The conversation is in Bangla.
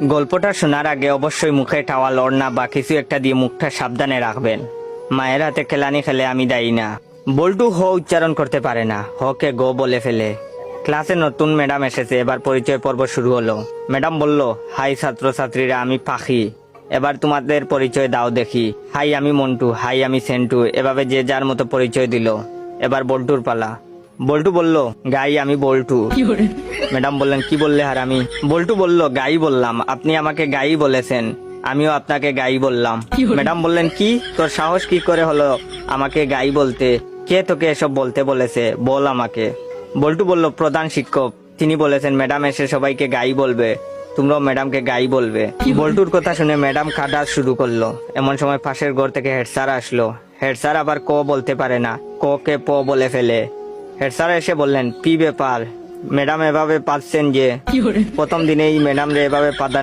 গল্পটা শোনার আগে অবশ্যই মুখে টাওয়াল ওড়না বা কিছু একটা দিয়ে মুখটা সাবধানে রাখবেন। মায়ের হাতে খেলানি খেলে আমি দায়ী না। বল্টু হ উচ্চারণ করতে পারে না, হকে গো বলে ফেলে। ক্লাসে নতুন ম্যাডাম এসেছে, এবার পরিচয় পর্ব শুরু হলো। ম্যাডাম বলল, হাই ছাত্রছাত্রীরা, আমি পাখি, এবার তোমাদের পরিচয় দাও দেখি। হাই আমি মন্টু, হাই আমি সেন্টু, এভাবে যে যার মতো পরিচয় দিল। এবার বল্টুর পালা। বল্টু বলল, গাই আমি বল্টু। ম্যাডাম বললেন, কি বললে হারামি? বল্টু বলল, গাই বললাম, আপনি আমাকে গাই বলেছেন, আমিও আপনাকে গাই বললাম। ম্যাডাম বললেন, কি তোর সাহস কি করে হলো আমাকে গাই বলতে? কে তোকে এসব বলতে বলেছে, বল আমাকে। বল্টু বলল, প্রধান শিক্ষক, তিনি বলেছেন ম্যাডাম এসে সবাইকে গাই বলবে, তোমরাও ম্যাডামকে গাই বলবে। বল্টুর কথা শুনে ম্যাডাম কাটা শুরু করলো। এমন সময় পাশের ঘর থেকে হেড স্যার আসলো। হেড স্যার আবার ক বলতে পারে না, ক কে প বলে ফেলে। হেড স্যার এসে বললেন, কি ব্যাপার ম্যাডাম এভাবে পাচ্ছেন যে? প্রথম দিনেই ম্যাডাম রে এভাবে পাদা